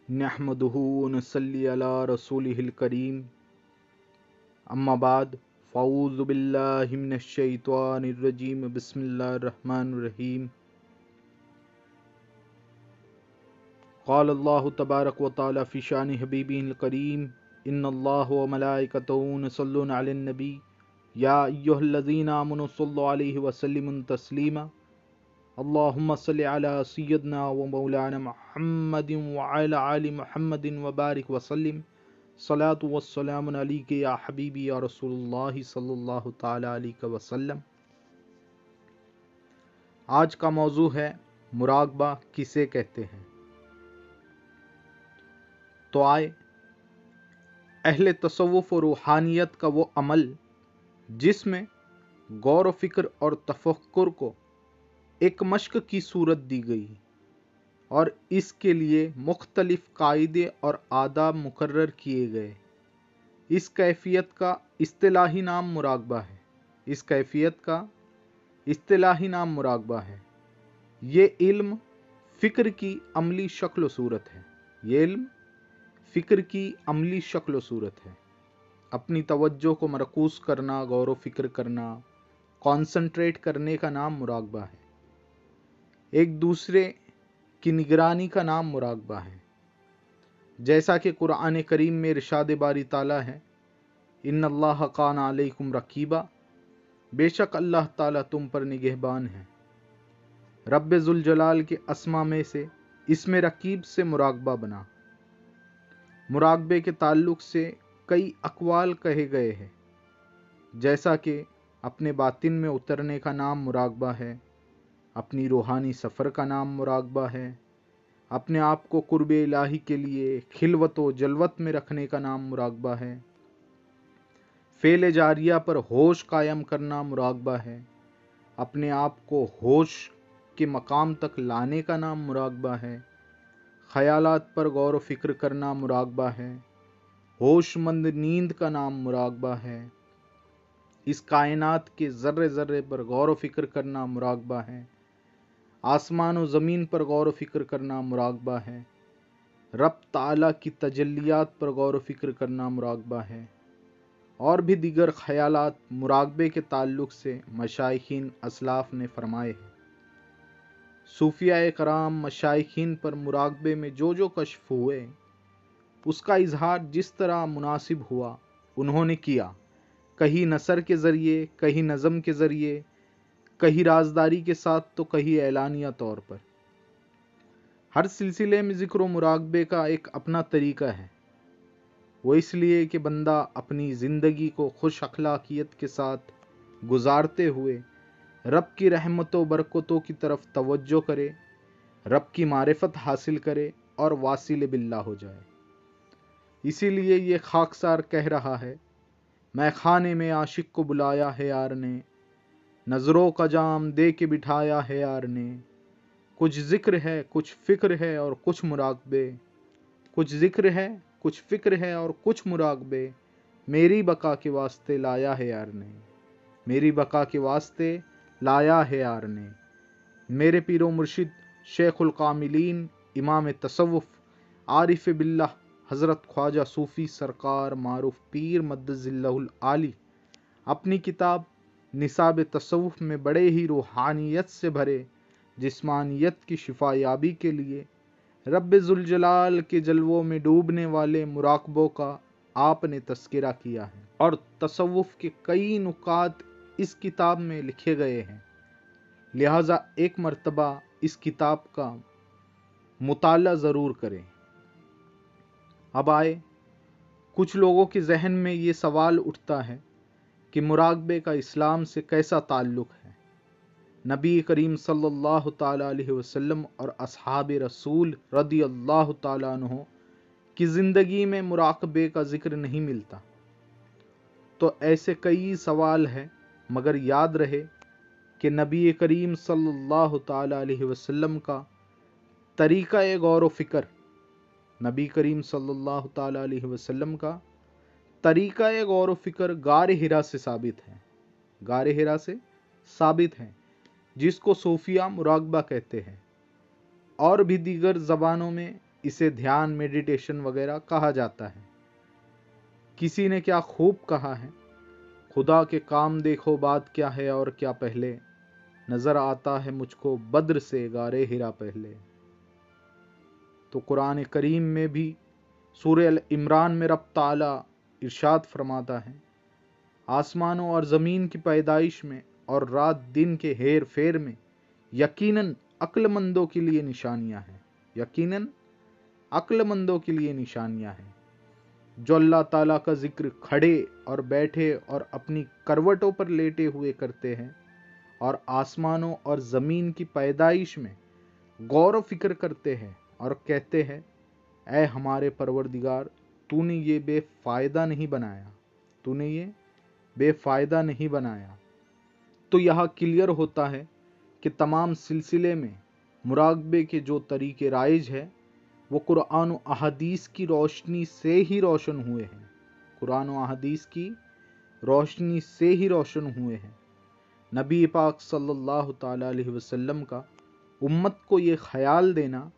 नहमदुहु व नसल्ली अला रसूलिहिल करीम अम्मा बाद फ़ऊज़ु बिल्लाहि मिनश शैतानिर रजीम बिस्मिल्लाहिर रहमानिर रहीम क़ाल अल्लाहु तबारक व तआला फ़ी शानि हबीबिहिल करीम इन्नल्लाह व मलाइकतहु युसल्लूना अलन नबी या अय्युहल्लज़ीना आमनु सल्लु अलैहि व सल्लिमु तस्लीमा अल्लाहुम्मा सल्लि अला सय्यदना व मौलाना मुहम्मदिन व अला आलि मुहम्मदिन व बारिक व सल्लिम सलातु व सलामुन अलैका या हबीबी या रसूलुल्लाह सल्लल्लाहु तआला अलैहि वसल्लम। आज का मौजू है मुराकबा किसे कहते हैं। तो आए अहले तसव्वुफ और रूहानियत का वो अमल जिसमें गौर व फिक्र और तफक्कुर को एक मश्क की सूरत दी गई और इसके लिए मुख्तलिफ कायदे और आदाब मुकर्रर किए गए। इस कैफियत का इस्तिलाही नाम मुराकबा है। इस कैफियत का इस्तिलाही नाम मुराकबा है। ये इल्म फ़िक्र की अमली शक्ल व सूरत है। ये इल्म फ़िक्र की अमली शक्ल व सूरत है। अपनी तवज्जो को मरकूज़ करना, गौर व फिक्र करना, कॉन्सन्ट्रेट करने का नाम मुराकबा है। एक दूसरे की निगरानी का नाम मुराकबा है। जैसा कि कुरान करीम में इरशाद बारी ताला है, इन्नल्लाह कान अलैकुम रकीबा, बेशक अल्लाह ताला तुम पर निगहबान है। रब्बे जुल जलाल के अस्मा में से इसमें रकीब से मुराकबा बना। मुराकबे के ताल्लुक से कई अक़वाल कहे गए हैं, जैसा कि अपने बातिन में उतरने का नाम मुराकबा है, अपनी रूहानी सफ़र का नाम मुराकबा है, अपने आप को कुर्ब इलाही के लिए खिलवत व जलवत में रखने का नाम मुराकबा है, फ़ेल जारिया पर होश कायम करना मुराकबा है, अपने आप को होश के मकाम तक लाने का नाम मुराकबा है, ख़यालात पर गौर व फिक्र करना मुराकबा है, होशमंद नींद का नाम मुराकबा है, इस कायनात के ज़र्रे ज़र्रे पर गौर व फिक्र करना मुराकबा है, आसमान व ज़मीन पर गौर व फिक्र करना मुराकबा है, रब ताला की तजल्लियात पर गौर व फिक्र करना मुराकबा है, और भी दीगर ख़यालात मुराकबे के ताल्लुक़ से मशाइखीन असलाफ़ ने फरमाए हैं। सूफिया कराम मशाइखीन पर मुराकबे में जो जो कश्फ हुए, उसका इजहार जिस तरह मुनासिब हुआ उन्होंने किया। कहीं नसर के ज़रिए, कहीं नज़म के ज़रिए, कहीं राजदारी के साथ, तो कहीं एलानिया तौर पर। हर सिलसिले में ज़िक्र मुराकबे का एक अपना तरीक़ा है। वो इसलिए कि बंदा अपनी ज़िंदगी को खुश अखलाकियत के साथ गुजारते हुए रब की रहमतों बरकतों की तरफ तवज्जो करे, रब की मारिफत हासिल करे और वासिल बिल्लाह हो जाए। इसीलिए ये खाकसार कह रहा है, मैं खाने में आशिक को बुलाया है यार ने, नज़रों का जाम दे के बिठाया है यार ने, कुछ ज़िक्र है, कुछ फ़िक्र है और कुछ मुराकबे, कुछ ज़िक्र है, कुछ फ़िक्र है और कुछ मुराकबे, मेरी बका के वास्ते लाया है यार ने, मेरी बका के वास्ते लाया है यार ने। मेरे पीरो मुर्शिद शेखुल कामिलीन, इमाम तसव्वुफ़, आरिफ बिल्लाह हज़रत ख्वाजा सूफ़ी सरकार मारूफ पीर मद्दज़िल्लहुल आली अपनी किताब निसाब तसव्वुफ़ में बड़े ही रूहानियत से भरे जिस्मानियत की शिफायाबी के लिए रब्बे जुल जलाल के जलवों में डूबने वाले मुराकबों का आपने तस्किरा किया है और तसव्वुफ़ के कई नुकात इस किताब में लिखे गए हैं। लिहाजा एक मर्तबा इस किताब का मुताला ज़रूर करें। अब आए, कुछ लोगों के जहन में ये सवाल उठता है कि मुराकबे का इस्लाम से कैसा ताल्लुक़ है। नबी करीम सल्लल्लाहु ताला अलैहि वसल्लम और असहाब रसूल रदियल्लाहु ताला अन्हु की ज़िंदगी में मुराकबे का ज़िक्र नहीं मिलता। तो ऐसे कई सवाल हैं, मगर याद रहे कि नबी करीम सल्लल्लाहु ताला अलैहि वसल्लम का तरीक़ा गौर व फ़िक्र, नबी करीम सल्लल्लाहु ताला अलैहि वसल्लम का तरीक़ा गौर व फ़िक्र गार हिरा से साबित है। गार हिरा से साबित है, जिसको सूफिया मुराकबा कहते हैं। और भी दीगर ज़बानों में इसे ध्यान, मेडिटेशन वगैरह कहा जाता है। किसी ने क्या खूब कहा है, खुदा के काम देखो बात क्या है और क्या पहले, नजर आता है मुझको बद्र से गारे हिरा पहले। तो कुरान करीम में भी सूरह अल इमरान में रब ताला इरशाद फरमाता है, आसमानों और ज़मीन की पैदाइश में और रात दिन के हेर फेर में यकीनन अक्लमंदों के लिए निशानियां हैं, यकीनन अक्लमंदों के लिए निशानियां हैं, जो अल्लाह ताला का जिक्र खड़े और बैठे और अपनी करवटों पर लेटे हुए करते हैं और आसमानों और ज़मीन की पैदाइश में गौर व फिक्र करते हैं और कहते हैं, ऐ हमारे परवरदिगार, तूने ये बेफ़ायदा नहीं बनाया, तूने ये बेफ़ायदा नहीं बनाया। तो यहाँ क्लियर होता है कि तमाम सिलसिले में मुराकबे के जो तरीके राइज है वो कुरान और अहदीस की रोशनी से ही रोशन हुए हैं, कुरान और अहदीस की रोशनी से ही रोशन हुए हैं। नबी पाक सल्लल्लाहु ताला अलैहि वसल्लम का उम्मत को ये ख्याल देना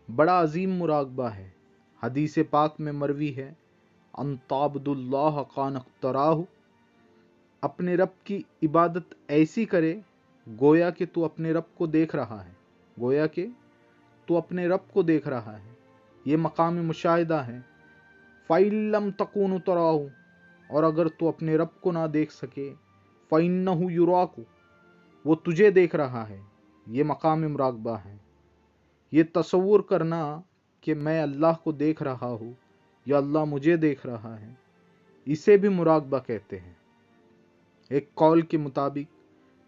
बड़ा अजीम मुराकबा है। हदीस पाक में मरवी है, अंताबदुल्लाह कानक तराहु, अपने रब की इबादत ऐसी करे गोया कि तू अपने रब को देख रहा है, गोया कि तू अपने रब को देख रहा है। ये मकाम मुशाहिदा है। फ़इल्लम तकूनु तराहु, और अगर तू अपने रब को ना देख सके, फ़इन्नहु युराकु, वो तुझे देख रहा है। ये मकाम मुराकबा है। ये तसव्वुर करना कि मैं अल्लाह को देख रहा हूँ या अल्लाह मुझे देख रहा है, इसे भी मुराकबा कहते हैं। एक कौल के मुताबिक,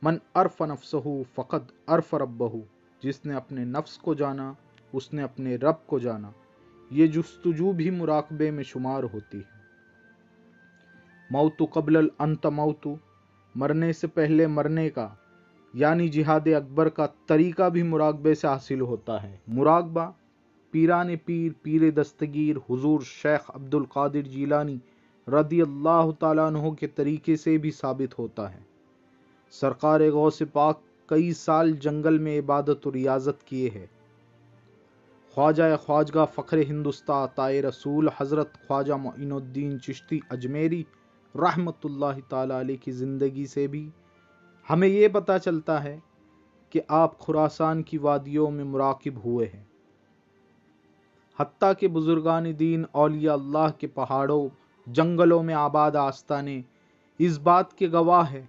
मन अरफ नफ्सहु फ़क़द अरफ रब्बहु, जिसने अपने नफ्स को जाना उसने अपने रब को जाना। ये जुस्तजू भी मुराकबे में शुमार होती है। मौतु क़ब्ल अंत मौतु, मरने से पहले मरने का यानी जिहाद अकबर का तरीका भी मुराकबे से हासिल होता है। मुराकबा पीरान पीर पीर दस्तगीर हुजूर शेख अब्दुल कादिर जीलानी रदी अल्लाह ताला अन्हु के तरीके से भी साबित होता है। सरकार गौस पाक कई साल जंगल में इबादत और रियाजत किए हैं। ख्वाजा ख्वाजगा फ़ख्र हिंदुस्तां ताए रसूल हज़रत ख्वाजा मोइनुद्दीन चिश्ती अजमेरी रहमतुल्लाहि ताला अलैह की ज़िंदगी से भी हमें ये पता चलता है कि आप खुरासान की वादियों में मुराकिब हुए हैं। हत्ता के बुजुर्गान दीन औलिया अल्लाह के पहाड़ों जंगलों में आबाद आस्ताने इस बात के गवाह है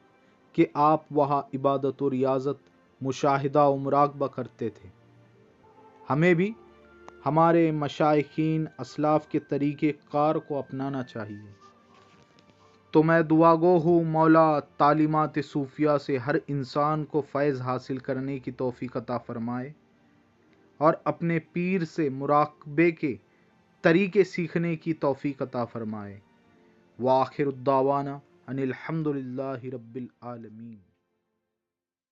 कि आप वहाँ इबादत और रियाजत, मुशाहिदा और मुराकबा करते थे। हमें भी हमारे मशाइखीन असलाफ के तरीके कार को अपनाना चाहिए। तो मैं दुआ गो हूँ मौला तालीमात सूफिया से हर इंसान को फैज़ हासिल करने की तौफीक अता फरमाए और अपने पीर से मुराकबे के तरीके सीखने की तौफीक अता फरमाए। व आखिरुद्दावाना अनिल हम्दुलिल्लाहि रब्बिल आलमीन।